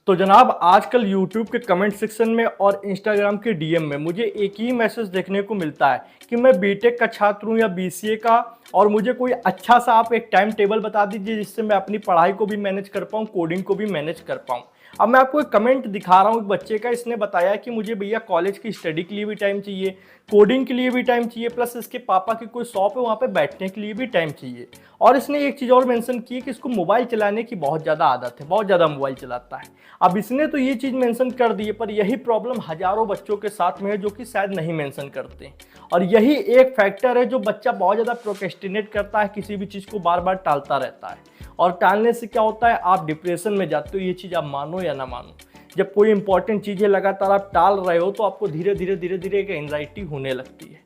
तो जनाब आजकल YouTube के कमेंट सेक्शन में और Instagram के DM में मुझे एक ही मैसेज देखने को मिलता है कि मैं बीटेक का छात्र हूँ या BCA का, और मुझे कोई अच्छा सा आप एक टाइम टेबल बता दीजिए जिससे मैं अपनी पढ़ाई को भी मैनेज कर पाऊँ, कोडिंग को भी मैनेज कर पाऊँ। अब मैं आपको एक कमेंट दिखा रहा हूँ एक बच्चे का। इसने बताया कि मुझे भैया कॉलेज की स्टडी के लिए भी टाइम चाहिए, कोडिंग के लिए भी टाइम चाहिए, प्लस इसके पापा की कोई शॉप है वहाँ पे बैठने के लिए भी टाइम चाहिए। और इसने एक चीज़ और मेंशन की है कि इसको मोबाइल चलाने की बहुत ज़्यादा आदत है, बहुत ज़्यादा मोबाइल चलाता है। अब इसने तो ये चीज़ मेंशन कर दी है, पर यही प्रॉब्लम हज़ारों बच्चों के साथ में है जो कि शायद नहीं मेंशन करते हैं। और यही एक फैक्टर है जो बच्चा बहुत ज़्यादा प्रोक्रेस्टिनेट करता है, किसी भी चीज़ को बार बार टालता रहता है। और टालने से क्या होता है, आप डिप्रेशन में जाते हो। ये चीज़ आप मानो या ना मानो, जब कोई इंपॉर्टेंट चीज़ें लगातार आप टाल रहे हो तो आपको धीरे धीरे एक एंजाइटी होने लगती है।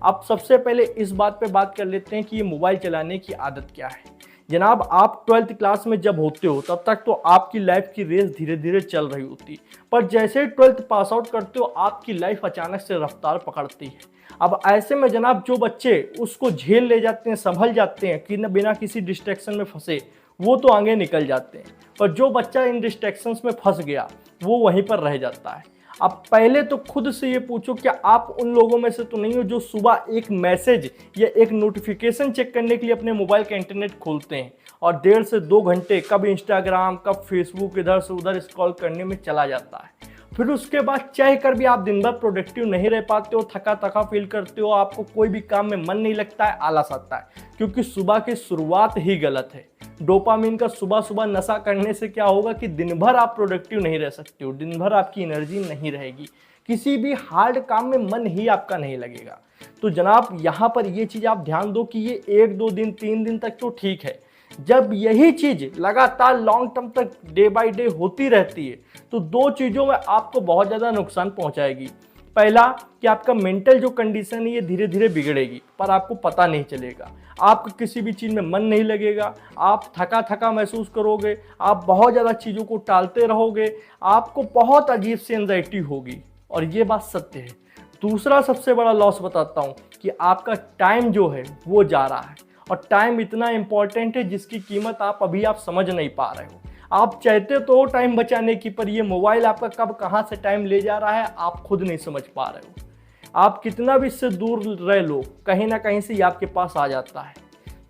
अब सबसे पहले इस बात पे बात कर लेते हैं कि ये मोबाइल चलाने की आदत क्या है। जनाब आप 12th क्लास में जब होते हो तब तक तो आपकी लाइफ की रेस धीरे धीरे चल रही होती, पर जैसे 12th पास आउट करते हो आपकी लाइफ अचानक से रफ्तार पकड़ती है। अब ऐसे में जनाब जो बच्चे उसको झेल ले जाते हैं, संभल जाते हैं कि न बिना किसी डिस्ट्रैक्शन में फंसे, वो तो आगे निकल जाते हैं। पर जो बच्चा इन डिस्ट्रैक्शंस में फंस गया वो वहीं पर रह जाता है। अब पहले तो खुद से ये पूछो कि आप उन लोगों में से तो नहीं हो जो सुबह एक मैसेज या एक नोटिफिकेशन चेक करने के लिए अपने मोबाइल का इंटरनेट खोलते हैं और 1.5 से 2 घंटे कब इंस्टाग्राम कब फेसबुक इधर से उधर स्क्रॉल करने में चला जाता है। फिर उसके बाद चाह कर भी आप दिन भर प्रोडक्टिव नहीं रह पाते हो, थका थका फील करते हो, आपको कोई भी काम में मन नहीं लगता है, आलस आता है, क्योंकि सुबह की शुरुआत ही गलत है। डोपामिन का सुबह सुबह नशा करने से क्या होगा कि दिन भर आप प्रोडक्टिव नहीं रह सकते हो, दिन भर आपकी एनर्जी नहीं रहेगी, किसी भी हार्ड काम में मन ही आपका नहीं लगेगा। तो जनाब यहाँ पर ये चीज़ आप ध्यान दो कि ये 1-2 दिन 3 दिन तक तो ठीक है, जब यही चीज़ लगातार लॉन्ग टर्म तक डे बाय डे होती रहती है तो 2 चीज़ों में आपको बहुत ज़्यादा नुकसान पहुंचाएगी। पहला कि आपका मेंटल जो कंडीशन है ये धीरे धीरे बिगड़ेगी, पर आपको पता नहीं चलेगा, आपका किसी भी चीज़ में मन नहीं लगेगा, आप थका थका महसूस करोगे, आप बहुत ज़्यादा चीज़ों को टालते रहोगे, आपको बहुत अजीब सी एंजाइटी होगी। और ये बात सत्य है। दूसरा सबसे बड़ा लॉस बताता हूँ कि आपका टाइम जो है वो जा रहा है, और टाइम इतना इंपॉर्टेंट है जिसकी कीमत आप समझ नहीं पा रहे हो। आप चाहते तो टाइम बचाने की, पर ये मोबाइल आपका कब कहाँ से टाइम ले जा रहा है आप खुद नहीं समझ पा रहे हो। आप कितना भी इससे दूर रह लो, कहीं ना कहीं से ये आपके पास आ जाता है।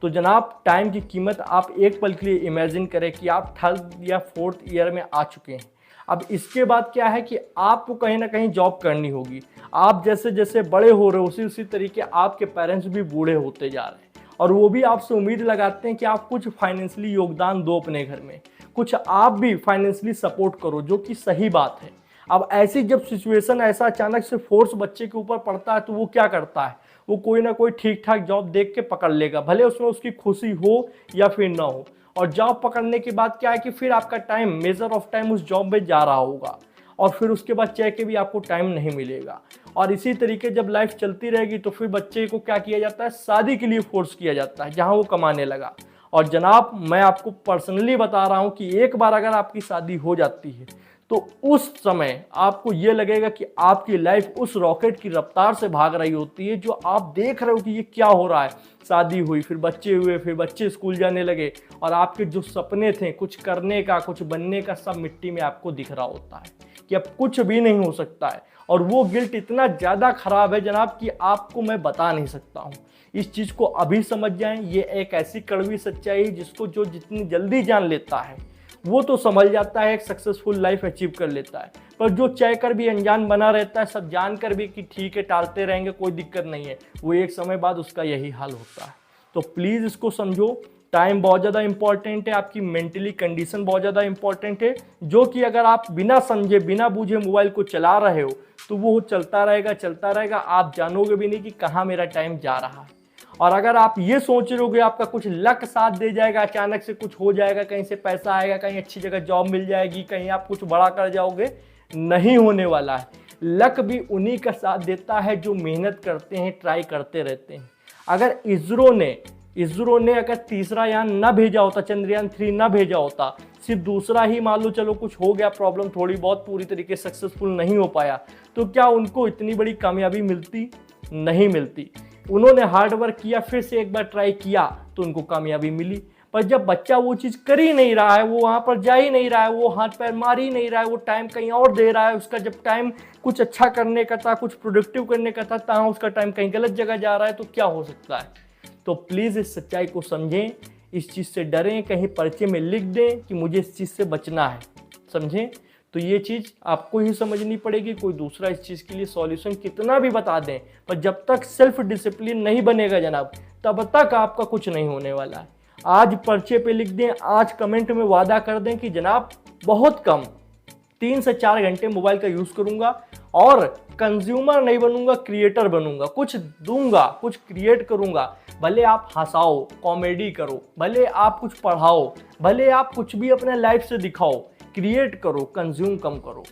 तो जनाब टाइम की कीमत आप एक पल के लिए इमेजिन करें कि आप 3rd या 4th ईयर में आ चुके हैं। अब इसके बाद क्या है कि आपको कहीं ना कहीं जॉब करनी होगी। आप जैसे जैसे बड़े हो रहे हो उसी तरीके आपके पेरेंट्स भी बूढ़े होते जा रहे हैं, और वो भी आपसे उम्मीद लगाते हैं कि आप कुछ फाइनेंशियली योगदान दो अपने घर में, कुछ आप भी फाइनेंशियली सपोर्ट करो, जो कि सही बात है। अब ऐसी जब सिचुएशन ऐसा अचानक से फोर्स बच्चे के ऊपर पड़ता है तो वो क्या करता है, वो कोई ना कोई ठीक ठाक जॉब देख के पकड़ लेगा, भले उसमें उसकी खुशी हो या फिर ना हो। और जॉब पकड़ने के बाद क्या है कि फिर आपका टाइम, मेजर ऑफ टाइम उस जॉब में जा रहा होगा, और फिर उसके बाद चाह के भी आपको टाइम नहीं मिलेगा। और इसी तरीके जब लाइफ चलती रहेगी तो फिर बच्चे को क्या किया जाता है, शादी के लिए फोर्स किया जाता है जहां वो कमाने लगा। और जनाब मैं आपको पर्सनली बता रहा हूं कि एक बार अगर आपकी शादी हो जाती है तो उस समय आपको ये लगेगा कि आपकी लाइफ उस रॉकेट की रफ्तार से भाग रही होती है, जो आप देख रहे हो कि ये क्या हो रहा है। शादी हुई, फिर बच्चे हुए, फिर बच्चे स्कूल जाने लगे, और आपके जो सपने थे कुछ करने का, कुछ बनने का, सब मिट्टी में आपको दिख रहा होता है कि अब कुछ भी नहीं हो सकता है। और वो गिल्ट इतना ज़्यादा खराब है जनाब कि आपको मैं बता नहीं सकता हूँ। इस चीज़ को अभी समझ जाएं, ये एक ऐसी कड़वी सच्चाई जिसको जो जितनी जल्दी जान लेता है वो तो समझ जाता है, एक सक्सेसफुल लाइफ अचीव कर लेता है। पर जो चाह कर भी अनजान बना रहता है, सब जान कर भी कि ठीक है टालते रहेंगे कोई दिक्कत नहीं है, वो एक समय बाद उसका यही हाल होता है। तो प्लीज़ इसको समझो, टाइम बहुत ज़्यादा इंपॉर्टेंट है, आपकी मेंटली कंडीशन बहुत ज़्यादा इंपॉर्टेंट है, जो कि अगर आप बिना समझे बिना बूझे मोबाइल को चला रहे हो तो वो चलता रहेगा, आप जानोगे भी नहीं कि कहाँ मेरा टाइम जा रहा है। और अगर आप ये सोच रहे हो आपका कुछ लक साथ दे जाएगा, अचानक से कुछ हो जाएगा, कहीं से पैसा आएगा, कहीं अच्छी जगह जॉब मिल जाएगी, कहीं आप कुछ बड़ा कर जाओगे, नहीं होने वाला है। लक भी उन्हीं का साथ देता है जो मेहनत करते हैं, ट्राई करते रहते हैं। अगर इसरो ने अगर तीसरा यान ना भेजा होता, चंद्रयान 3 ना भेजा होता, सिर्फ दूसरा ही मान लो चलो कुछ हो गया, प्रॉब्लम थोड़ी बहुत, पूरी तरीके से सक्सेसफुल नहीं हो पाया, तो क्या उनको इतनी बड़ी कामयाबी मिलती? नहीं मिलती। उन्होंने हार्ड वर्क किया, फिर से एक बार ट्राई किया तो उनको कामयाबी मिली। पर जब बच्चा वो चीज़ कर ही नहीं रहा है, वो वहाँ पर जा ही नहीं रहा है, वो हाथ पैर मार ही नहीं रहा है, वो टाइम कहीं और दे रहा है, उसका जब टाइम कुछ अच्छा करने का था, कुछ प्रोडक्टिव करने का था, तहाँ उसका टाइम कहीं गलत जगह जा रहा है, तो क्या हो सकता है। तो प्लीज़ इस सच्चाई को समझें, इस चीज़ से डरें, कहीं पर्चे में लिख दें कि मुझे इस चीज़ से बचना है, समझें। तो ये चीज़ आपको ही समझनी पड़ेगी, कोई दूसरा इस चीज़ के लिए सॉल्यूशन कितना भी बता दें, पर जब तक सेल्फ डिसिप्लिन नहीं बनेगा जनाब, तब तक आपका कुछ नहीं होने वाला है। आज पर्चे पे लिख दें, आज कमेंट में वादा कर दें कि जनाब बहुत कम 3 से 4 घंटे मोबाइल का यूज़ करूंगा और कंज्यूमर नहीं बनूंगा, क्रिएटर बनूंगा, कुछ दूंगा, कुछ क्रिएट करूंगा। भले आप हंसाओ, कॉमेडी करो, भले आप कुछ पढ़ाओ, भले आप कुछ भी अपने लाइफ से दिखाओ, क्रिएट करो, कंज्यूम कम करो।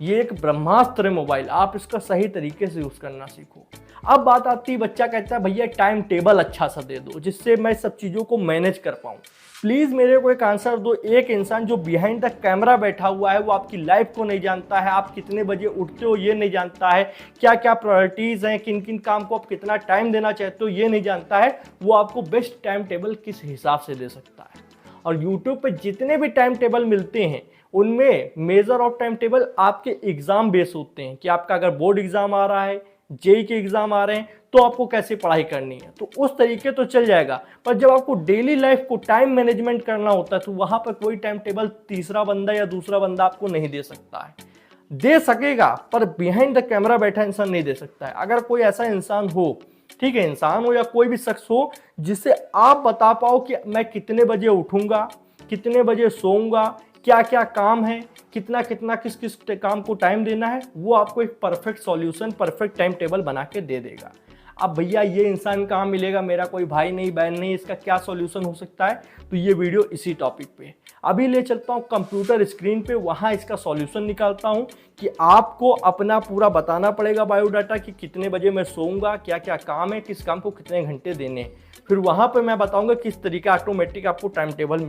ये एक ब्रह्मास्त्र है मोबाइल, आप इसका सही तरीके से यूज़ करना सीखो। अब बात आती है, बच्चा कहता है भैया टाइम टेबल अच्छा सा दे दो जिससे मैं सब चीज़ों को मैनेज कर पाऊँ। प्लीज़ मेरे को एक आंसर दो, एक इंसान जो बिहाइंड द कैमरा बैठा हुआ है, वो आपकी लाइफ को नहीं जानता है, आप कितने बजे उठते हो ये नहीं जानता है, क्या क्या प्रायोरिटीज़ हैं, किन किन काम को आप कितना टाइम देना चाहते हो ये नहीं जानता है, वो आपको बेस्ट टाइम टेबल किस हिसाब से दे सकता है। और यूट्यूब पे जितने भी टाइम टेबल मिलते हैं उनमें मेजर ऑफ टाइम टेबल आपके एग्ज़ाम बेस होते हैं कि आपका अगर बोर्ड एग्ज़ाम आ रहा है, जेई के एग्ज़ाम आ रहे हैं, तो आपको कैसे पढ़ाई करनी है, तो उस तरीके तो चल जाएगा। पर जब आपको डेली लाइफ को टाइम मैनेजमेंट करना होता है तो वहाँ पर कोई टाइम टेबल तीसरा बंदा या दूसरा बंदा आपको नहीं दे सकता है। दे सकेगा पर बिहाइंड द कैमरा बैठा इंसान नहीं दे सकता है। अगर कोई ऐसा इंसान हो, ठीक है, इंसान हो या कोई भी शख्स हो जिससे आप बता पाओ कि मैं कितने बजे उठूंगा, कितने बजे सोऊंगा, क्या क्या काम है, कितना कितना किस किस काम को टाइम देना है, वो आपको एक perfect solution, perfect time table बना के दे देगा। अब भैया ये इंसान कहाँ मिलेगा, मेरा कोई भाई नहीं बहन नहीं, इसका क्या सॉल्यूशन हो सकता है, तो ये वीडियो इसी टॉपिक पे अभी ले चलता हूँ कंप्यूटर स्क्रीन पे, वहाँ इसका सॉल्यूशन निकालता हूँ कि आपको अपना पूरा बताना पड़ेगा बायोडाटा कि कितने बजे मैं सोऊंगा, क्या क्या काम है, किस काम को कितने घंटे देने हैं। फिर वहाँ पे मैं बताऊँगा किस तरीके ऑटोमेटिक आपको टाइम टेबल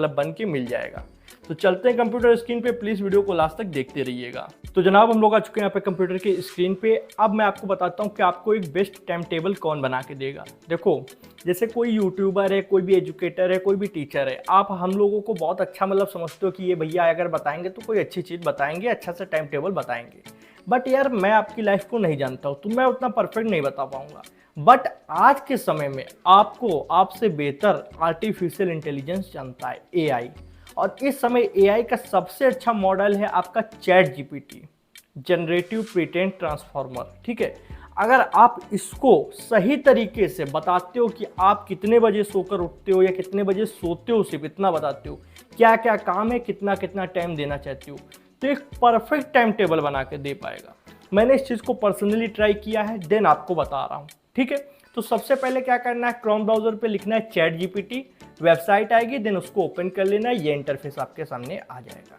बन के मिल जाएगा। तो चलते हैं कंप्यूटर स्क्रीन पे, प्लीज़ वीडियो को लास्ट तक देखते रहिएगा। तो जनाब हम लोग आ चुके हैं यहाँ पे कंप्यूटर की स्क्रीन पे। अब मैं आपको बताता हूँ कि आपको एक बेस्ट टाइम टेबल कौन बना के देगा। देखो, जैसे कोई यूट्यूबर है, कोई भी एजुकेटर है, कोई भी टीचर है, आप हम लोगों को बहुत अच्छा समझते हो कि ये भैया अगर बताएंगे तो कोई अच्छी चीज़ बताएंगे, अच्छा सा टाइम टेबल बताएंगे। बट यार मैं आपकी लाइफ को नहीं जानता हूँ तो मैं उतना परफेक्ट नहीं बता पाऊंगा। बट आज के समय में आपको आपसे बेहतर आर्टिफिशियल इंटेलिजेंस जानता है, एआई। और इस समय एआई का सबसे अच्छा मॉडल है आपका चैट जीपीटी, जनरेटिव प्रीटेंट ट्रांसफॉर्मर। ठीक है, अगर आप इसको सही तरीके से बताते हो कि आप कितने बजे सोकर उठते हो या कितने बजे सोते हो, सिर्फ इतना बताते हो, क्या क्या काम है, कितना कितना टाइम देना चाहते हो, तो एक परफेक्ट टाइम टेबल बना के दे पाएगा। मैंने इस चीज़ को पर्सनली ट्राई किया है, देन आपको बता रहा हूँ। ठीक है, तो सबसे पहले क्या करना है, क्रोम ब्राउजर पे लिखना है चैट जीपीटी, वेबसाइट आएगी, देन उसको ओपन कर लेना है, ये इंटरफेस आपके सामने आ जाएगा।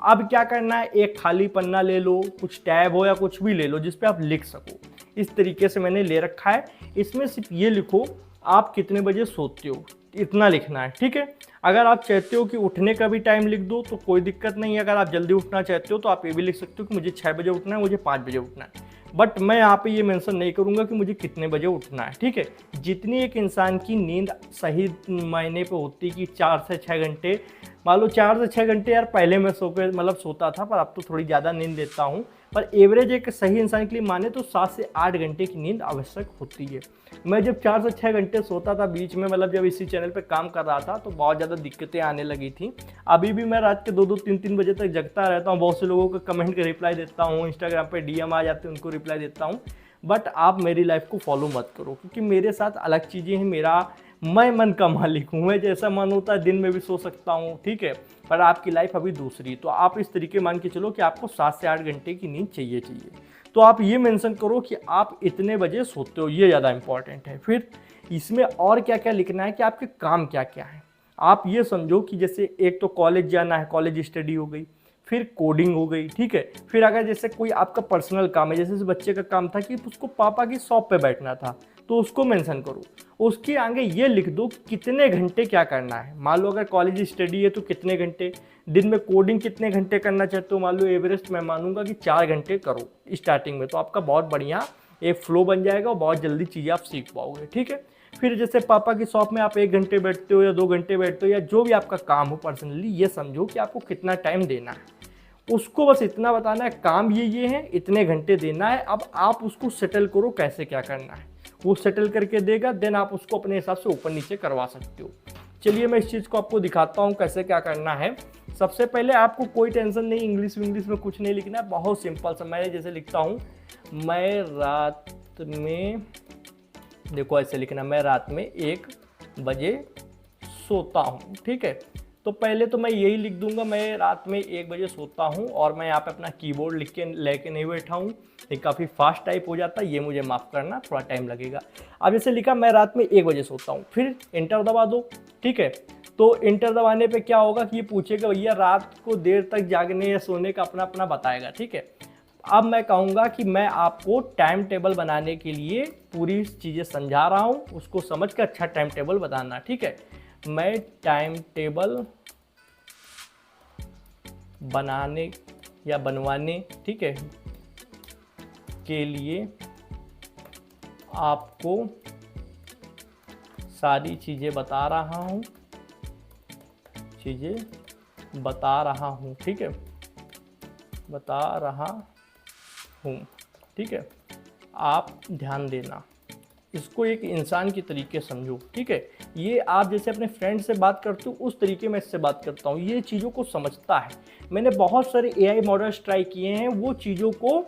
अब क्या करना है, एक खाली पन्ना ले लो, कुछ टैब हो या कुछ भी ले लो जिस पे आप लिख सको। इस तरीके से मैंने ले रखा है। इसमें सिर्फ ये लिखो आप कितने बजे सोते हो, इतना लिखना है। ठीक है, अगर आप चाहते हो कि उठने का भी टाइम लिख दो तो कोई दिक्कत नहीं है। अगर आप जल्दी उठना चाहते हो तो आप ये भी लिख सकते हो कि मुझे 6 बजे उठना है, मुझे 5 बजे उठना है। बट मैं यहाँ पे ये मेंशन नहीं करूँगा कि मुझे कितने बजे उठना है। ठीक है, जितनी एक इंसान की नींद सही मायने पे होती कि 4 से 6 घंटे, मान लो 4 से 6 घंटे यार पहले मैं सोता था, पर अब तो थोड़ी ज़्यादा नींद लेता हूँ। पर एवरेज एक सही इंसान के लिए माने तो 7 से 8 घंटे की नींद आवश्यक होती है। मैं जब 4 से 6 घंटे सोता था बीच में, जब इसी चैनल पे काम कर रहा था, तो बहुत ज़्यादा दिक्कतें आने लगी थी। अभी भी मैं रात के 2-2, 3-3 बजे तक जगता रहता हूँ। बहुत से लोगों को कमेंट का रिप्लाई देता हूँ, इंस्टाग्राम पे डीएम आ जाते हैं, उनको रिप्लाई देता हूँ। बट आप मेरी लाइफ को फॉलो मत करो, क्योंकि मेरे साथ अलग चीज़ें हैं। मैं मन का मालिक हूँ, मैं जैसा मन होता है दिन में भी सो सकता हूँ। ठीक है, पर आपकी लाइफ अभी दूसरी, तो आप इस तरीके मान के चलो कि आपको 7 से 8 घंटे की नींद चाहिए। तो आप ये मेंशन करो कि आप इतने बजे सोते हो, ये ज़्यादा इंपॉर्टेंट है। फिर इसमें और क्या क्या लिखना है कि आपके काम क्या क्या है। आप ये समझो कि जैसे एक तो कॉलेज जाना है, कॉलेज स्टडी हो गई, फिर कोडिंग हो गई। ठीक है, फिर अगर जैसे कोई आपका पर्सनल काम है, जैसे बच्चे का काम था कि उसको पापा की शॉप पे बैठना था, तो उसको मेंशन करो। उसके आगे ये लिख दो कितने घंटे क्या करना है। मान लो अगर कॉलेज स्टडी है तो कितने घंटे, दिन में कोडिंग कितने घंटे करना चाहते हो। मान लो एवरेज मैं मानूंगा कि 4 घंटे करो स्टार्टिंग में, तो आपका बहुत बढ़िया एक फ्लो बन जाएगा और बहुत जल्दी चीज़ें आप सीख पाओगे। ठीक है, फिर जैसे पापा की शॉप में आप 1 घंटे बैठते हो या 2 घंटे बैठते हो, या जो भी आपका काम हो पर्सनली, ये समझो कि आपको कितना टाइम देना है, उसको बस इतना बताना है काम ये है, इतने घंटे देना है। अब आप उसको सेटल करो कैसे क्या करना है, वो सेटल करके देगा, देन आप उसको अपने हिसाब से ऊपर नीचे करवा सकते हो। चलिए मैं इस चीज़ को आपको दिखाता हूँ कैसे क्या करना है। सबसे पहले आपको कोई टेंशन नहीं, इंग्लिश में कुछ नहीं लिखना है, बहुत सिंपल सा। मैं जैसे लिखता हूँ, मैं रात में, देखो ऐसे लिखना, मैं रात में 1 बजे सोता हूँ, ठीक है। तो पहले तो मैं यही लिख दूंगा, मैं रात में 1 बजे सोता हूँ, और मैं यहाँ पे अपना कीबोर्ड लिख के लेके नहीं बैठा हूँ, ये काफ़ी फास्ट टाइप हो जाता है, ये मुझे माफ़ करना, थोड़ा टाइम लगेगा। अब जैसे लिखा मैं रात में 1 बजे सोता हूँ, फिर इंटर दबा दो, ठीक है। तो इंटर दबाने पे क्या होगा कि ये पूछेगा भैया रात को देर तक जागने या सोने का अपना अपना बताएगा, ठीक है। अब मैं कहूँगा कि मैं आपको टाइम टेबल बनाने के लिए पूरी चीज़ें समझा रहा हूँ, उसको समझ कर अच्छा टाइम टेबल बताना, ठीक है। मैं टाइम टेबल बनाने या बनवाने, ठीक है, के लिए आपको सारी चीज़ें बता रहा हूँ, ठीक है, बता रहा हूँ, ठीक है। आप ध्यान देना, इसको एक इंसान की तरीके समझो, ठीक है। ये आप जैसे अपने फ्रेंड से बात करते हो उस तरीके में इससे बात करता हूँ, ये चीज़ों को समझता है। मैंने बहुत सारे AI मॉडल्स ट्राई किए हैं, वो चीज़ों को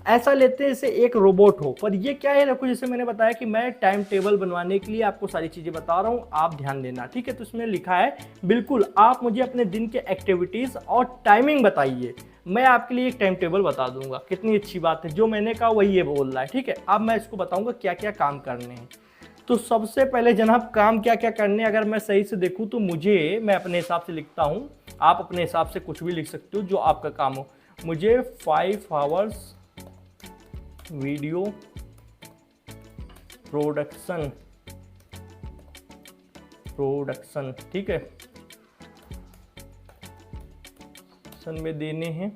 ऐसा लेते हैं जैसे एक रोबोट हो, पर ये क्या है, देखो जैसे मैंने बताया कि मैं टाइम टेबल बनवाने के लिए आपको सारी चीज़ें बता रहा हूँ, आप ध्यान देना, ठीक है। तो इसमें लिखा है बिल्कुल आप मुझे अपने दिन के एक्टिविटीज़ और टाइमिंग बताइए, मैं आपके लिए एक टाइम टेबल बता दूंगा। कितनी अच्छी बात है, जो मैंने कहा वही ये बोल रहा है, ठीक है। अब मैं इसको बताऊंगा क्या क्या काम करने हैं। तो सबसे पहले जनाब काम क्या क्या करने, अगर मैं सही से देखूं तो मैं अपने हिसाब से लिखता हूं, आप अपने हिसाब से कुछ भी लिख सकते हो जो आपका काम हो। मुझे 5 आवर्स वीडियो प्रोडक्शन, ठीक है, में देने हैं,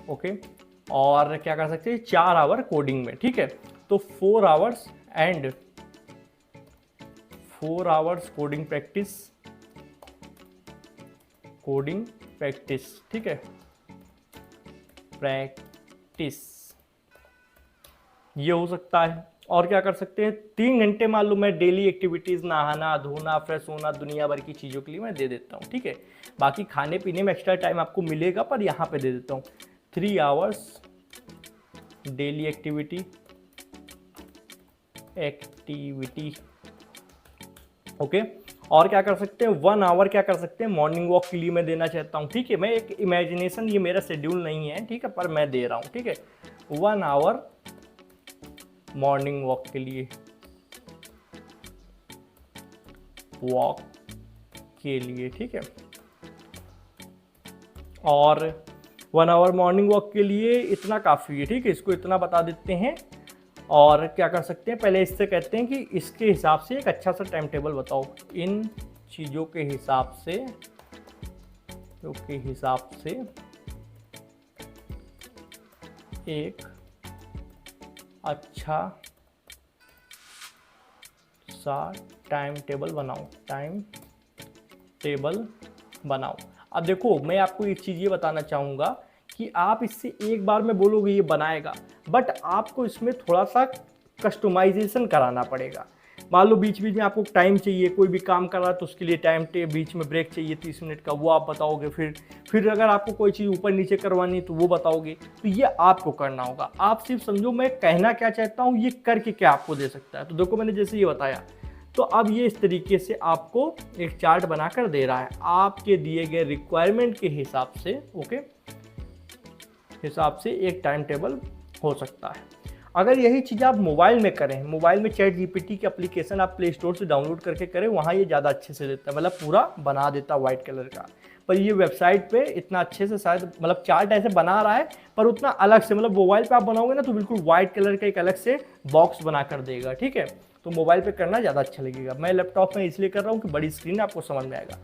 ओके। और क्या कर सकते हैं, 4 आवर कोडिंग में, ठीक है। तो 4 hours and 4 hours coding practice, ठीक है, प्रैक्टिस ये हो सकता है। और क्या कर सकते हैं, 3 घंटे मान लो मैं डेली एक्टिविटीज़, नहाना धोना फ्रेश होना दुनिया भर की चीज़ों के लिए मैं दे देता हूँ, ठीक है। बाकी खाने पीने में एक्स्ट्रा टाइम आपको मिलेगा, पर यहाँ पे दे देता हूँ 3 आवर्स डेली एक्टिविटी, ओके। और क्या कर सकते हैं, 1 आवर क्या कर सकते हैं, मॉर्निंग वॉक के लिए मैं देना चाहता हूँ, ठीक है। मैं एक इमेजिनेशन, ये मेरा शेड्यूल नहीं है, ठीक है, पर मैं दे रहा हूँ, ठीक है। 1 आवर मॉर्निंग वॉक के लिए, ठीक है। और 1 आवर मॉर्निंग वॉक के लिए इतना काफ़ी है, ठीक है, इसको इतना बता देते हैं। और क्या कर सकते हैं, पहले इससे कहते हैं कि इसके हिसाब से एक अच्छा सा टाइम टेबल बताओ, इन चीज़ों के हिसाब से, एक अच्छा सा टाइम टेबल बनाओ। अब देखो मैं आपको एक चीज़ ये बताना चाहूँगा कि आप इससे एक बार में बोलोगे ये बनाएगा, बट आपको इसमें थोड़ा सा कस्टमाइजेशन कराना पड़ेगा। मान लो बीच बीच में आपको टाइम चाहिए, कोई भी काम कर रहा है तो उसके लिए टाइम बीच में ब्रेक चाहिए 30 मिनट का, वो आप बताओगे। फिर अगर आपको कोई चीज़ ऊपर नीचे करवानी है तो वो बताओगे। तो ये आपको करना होगा। आप सिर्फ समझो मैं कहना क्या चाहता हूँ, ये करके क्या आपको दे सकता है। तो देखो मैंने जैसे ये बताया, तो अब ये इस तरीके से आपको एक चार्ट बनाकर दे रहा है आपके दिए गए रिक्वायरमेंट के हिसाब से, ओके, हिसाब से एक टाइम टेबल हो सकता है। अगर यही चीज़ आप मोबाइल में करें, मोबाइल में चैट जीपीटी की एप्लीकेशन आप प्ले स्टोर से डाउनलोड करके करें, वहाँ ये ज़्यादा अच्छे से देता है, मतलब पूरा बना देता है वाइट कलर का। पर ये वेबसाइट पे इतना अच्छे से शायद, मतलब चार्ट ऐसे बना रहा है पर उतना अलग से, मतलब मोबाइल पे आप बनाओगे ना तो बिल्कुल वाइट कलर का एक अलग से बॉक्स बना कर देगा, ठीक है। तो मोबाइल पे करना ज़्यादा अच्छा लगेगा। मैं लैपटॉप में इसलिए कर रहा हूँ कि बड़ी स्क्रीन आपको समझ में आएगा।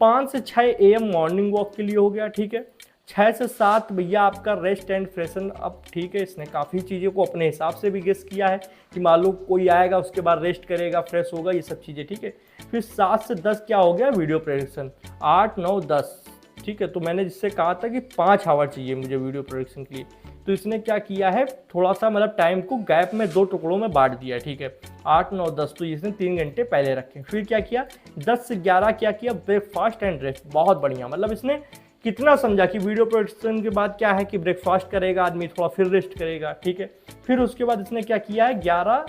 5 से 6 AM मॉर्निंग वॉक के लिए हो गया, ठीक है। 6 से 7 भैया आपका रेस्ट एंड फ्रेशन। अब ठीक है, इसने काफ़ी चीज़ों को अपने हिसाब से भी गेस किया है कि मान लो कोई आएगा उसके बाद रेस्ट करेगा, फ्रेश होगा, ये सब चीज़ें, ठीक है। फिर 7 से 10 क्या हो गया, वीडियो प्रोडक्शन। 8, 9, 10, ठीक है। तो मैंने जिससे कहा था कि 5 आवर चाहिए मुझे वीडियो प्रोडक्शन के लिए, तो इसने क्या किया है, थोड़ा सा मतलब टाइम को गैप में 2 टुकड़ों में बांट दिया है, ठीक है। 8, 9, 10 तो इसने 3 घंटे पहले रखे। फिर क्या किया, 10 से 11 क्या किया, ब्रेकफास्ट एंड रेस्ट। बहुत बढ़िया, मतलब इसने कितना समझा कि वीडियो प्रोडक्शन के बाद क्या है कि ब्रेकफास्ट करेगा आदमी, थोड़ा फिर रेस्ट करेगा, ठीक है। फिर उसके बाद इसने क्या किया है, 11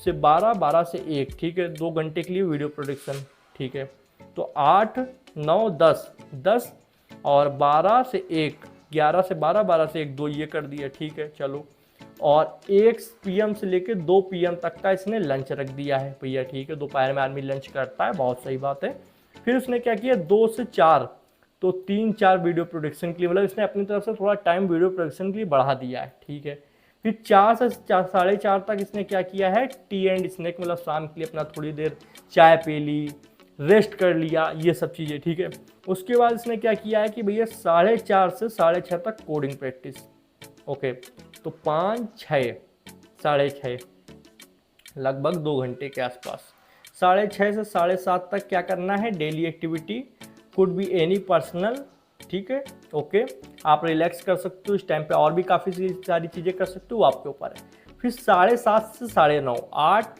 से 12, 12 से 1, ठीक है, 2 घंटे के लिए वीडियो प्रोडक्शन, ठीक है। तो 8, 9, 10, 10 और 12 से 1, 11 से 12, 12 से 1, 2 ये कर दिया, ठीक है, चलो। और 1 PM से लेकर 2 PM तक का इसने लंच रख दिया है भैया, ठीक है। दोपहर में आदमी लंच करता है, बहुत सही बात है। फिर उसने क्या किया, 2 से 4, तो 3-4 वीडियो प्रोडक्शन के लिए, मतलब इसने अपनी तरफ से थोड़ा टाइम वीडियो प्रोडक्शन के लिए बढ़ा दिया है, ठीक है। फिर 4 से 4:30 तक इसने क्या किया है, टी एंड स्नैक, मतलब शाम के लिए अपना थोड़ी देर चाय पी ली, रेस्ट कर लिया, ये सब चीज़ें, ठीक है। उसके बाद इसने क्या किया है कि भैया 4:30 से 6:30 तक कोडिंग प्रैक्टिस, ओके। तो 5, 6, 6:30, लगभग 2 घंटे के आसपास। 6:30 से 7:30 तक क्या करना है, daily activity, could be any personal, ठीक है, ओके। आप रिलैक्स कर सकते हो इस टाइम पे, और भी काफ़ी सारी चीज़ें कर सकते हो, आपके ऊपर है। फिर 7:30 से 9:30, 8,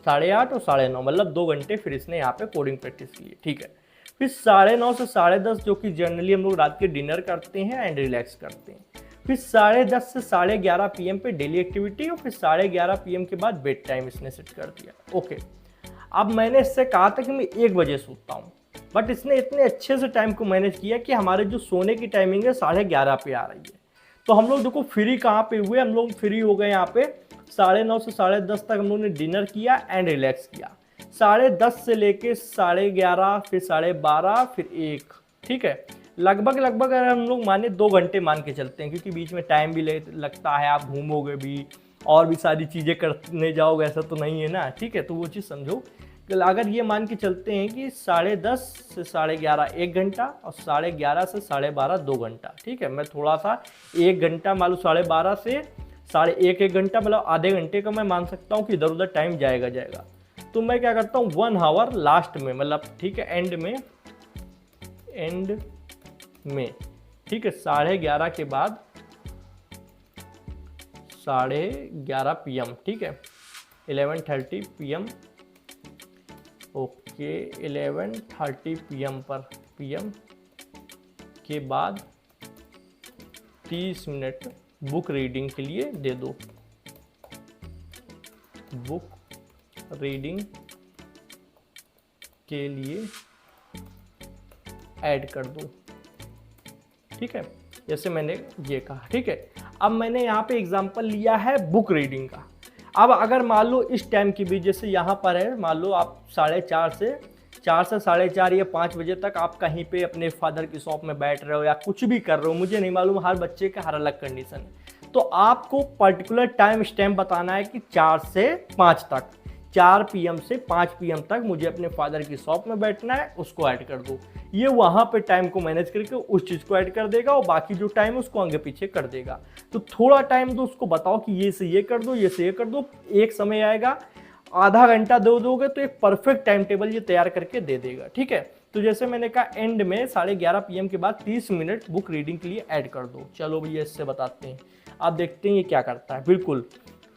8:30 और 9:30, मतलब 2 घंटे फिर इसने यहाँ पे कोडिंग प्रैक्टिस की है, ठीक है। फिर 9:30 से 10:30, जो कि जनरली हम लोग रात के डिनर करते हैं एंड रिलैक्स करते हैं। फिर 10:30 से 11:30 PM पे डेली एक्टिविटी, और फिर 11:30 PM के बाद बेड टाइम इसने सेट कर दिया, ओके। अब मैंने इससे कहा था कि मैं 1 बजे सोता हूँ, बट इसने इतने अच्छे से टाइम को मैनेज किया कि हमारे जो सोने की टाइमिंग है 11:30 पे आ रही है। तो हम लोग देखो फ्री कहाँ पे हुए, हम लोग फ्री हो गए यहाँ पे 9:30 से 10:30 तक हम लोग ने डिनर किया एंड रिलैक्स किया। 10:30 से लेके 11:30, फिर 12:30, फिर 1, ठीक है। लगभग अगर हम लोग माने 2 घंटे मान के चलते हैं, क्योंकि बीच में टाइम भी लगता है, आप घूमोगे भी और भी सारी चीज़ें करने जाओगे, ऐसा तो नहीं है ना, ठीक है। तो वो चीज़ समझो, अगर ये मान के चलते हैं कि 10:30 से 11:30 1 घंटा, और 11:30 से 12:30 2 घंटा, ठीक है। मैं थोड़ा सा 1 घंटा मान लो, 12:30 से 1:30 1 घंटा, मतलब आधे घंटे का मैं मान सकता हूँ कि इधर उधर टाइम जाएगा। तो मैं क्या करता हूँ, 1 आवर लास्ट में, मतलब ठीक है, एंड में, ठीक है, 11:30 के बाद 11:30 PM, ठीक है, 11:30 PM, ओके। 11:30 PM के बाद 30 मिनट बुक रीडिंग के लिए दे दो, बुक रीडिंग के लिए ऐड कर दो, ठीक है, जैसे मैंने ये कहा, ठीक है। अब मैंने यहाँ पे एग्जांपल लिया है बुक रीडिंग का। अब अगर मान लो इस टाइम के बीच, जैसे यहाँ पर है, मान लो आप 4:30 से 4:30 या 5 बजे तक आप कहीं पे अपने फादर की शॉप में बैठ रहे हो या कुछ भी कर रहे हो, मुझे नहीं मालूम, हर बच्चे का हर अलग कंडीशन है। तो आपको पर्टिकुलर टाइम स्टैम्प बताना है कि 4 से 5 तक, 4 PM से 5 PM तक मुझे अपने फादर की शॉप में बैठना है, उसको ऐड कर दो। ये वहाँ पे टाइम को मैनेज करके उस चीज़ को ऐड कर देगा, और बाकी जो टाइम है उसको आगे पीछे कर देगा। तो थोड़ा टाइम दो उसको, बताओ कि ये से ये कर दो, ये से ये कर दो, एक समय आएगा, आधा घंटा दे दोगे तो एक परफेक्ट टाइम टेबल ये तैयार करके दे देगा, ठीक है। तो जैसे मैंने कहा, एंड में 11:30 PM के बाद 30 मिनट बुक रीडिंग के लिए ऐड कर दो। चलो भैया इससे बताते हैं, आप देखते हैं ये क्या करता है। बिल्कुल,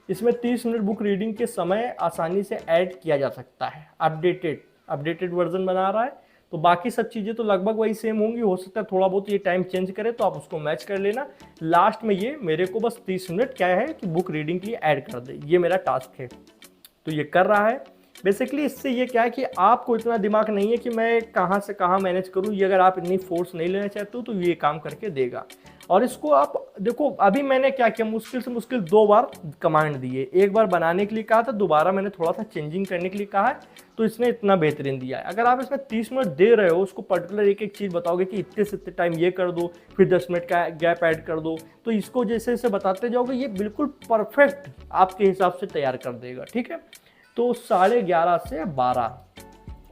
इसमें 30 मिनट बुक रीडिंग के समय आसानी से ऐड किया जा सकता है। अपडेटेड वर्जन बना रहा है, तो बाकी सब चीज़ें तो लगभग वही सेम होंगी, हो सकता है थोड़ा बहुत ये टाइम चेंज करे, तो आप उसको मैच कर लेना। लास्ट में ये मेरे को बस 30 मिनट क्या है कि बुक रीडिंग के लिए ऐड कर दे, ये मेरा टास्क है, तो ये कर रहा है। बेसिकली इससे ये क्या है कि आपको इतना दिमाग नहीं है कि मैं कहाँ से कहाँ मैनेज करूँ, ये अगर आप इतनी फोर्स नहीं लेना चाहते हो तो ये काम करके देगा। और इसको आप देखो, अभी मैंने क्या किया, मुश्किल से मुश्किल 2 बार कमांड दिए, एक बार बनाने के लिए कहा था, दोबारा मैंने थोड़ा सा चेंजिंग करने के लिए कहा है, तो इसने इतना बेहतरीन दिया है। अगर आप इसमें 30 मिनट दे रहे हो, उसको पर्टिकुलर एक चीज़ बताओगे कि इतने से इतने टाइम ये कर दो, फिर 10 मिनट का गैप ऐड कर दो, तो इसको जैसे जैसे बताते जाओगे ये बिल्कुल परफेक्ट आपके हिसाब से तैयार कर देगा, ठीक है। तो 11:30 से 12,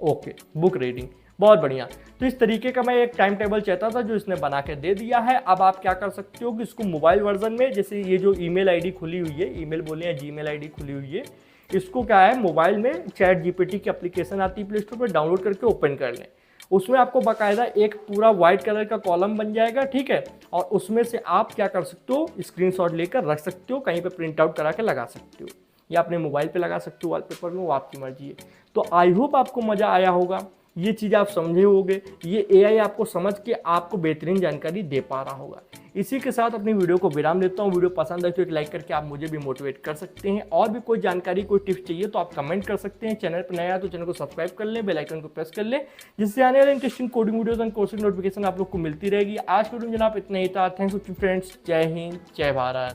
ओके, बुक रीडिंग। बहुत बढ़िया। तो इस तरीके का मैं एक टाइम टेबल चाहता था जो इसने बना के दे दिया है। अब आप क्या कर सकते हो कि इसको मोबाइल वर्जन में, जैसे ये जो ईमेल आईडी खुली हुई है, ईमेल बोले या जीमेल आईडी खुली हुई है, इसको क्या है मोबाइल में चैट जीपीटी की एप्लीकेशन आती है प्ले स्टोर पर, डाउनलोड करके ओपन कर लें। उसमें आपको बाकायदा एक पूरा व्हाइट कलर का कॉलम बन जाएगा, ठीक है। और उसमें से आप क्या कर सकते हो, स्क्रीनशॉट लेकर रख सकते हो, कहीं पे प्रिंट आउट करा के लगा सकते हो, या अपने मोबाइल पे लगा सकते हो वॉलपेपर में, वो आपकी मर्जी है। तो आई होप आपको मज़ा आया होगा, ये चीज़ आप समझे होगे, ये एआई आपको समझ के आपको बेहतरीन जानकारी दे पा रहा होगा। इसी के साथ अपनी वीडियो को विराम देता हूँ। वीडियो पसंद आए तो एक लाइक करके आप मुझे भी मोटिवेट कर सकते हैं। और भी कोई जानकारी, कोई टिप्स चाहिए तो आप कमेंट कर सकते हैं। चैनल पर नया है तो चैनल को सब्सक्राइब कर लें, बेल आइकन को प्रेस कर लें, जिससे आने वाले interesting coding videos and course notification आप लोग को मिलती रहेगी। आज वीडियो में जनाब इतना ही था। Thanks for friends. जय हिंद, जय भारत।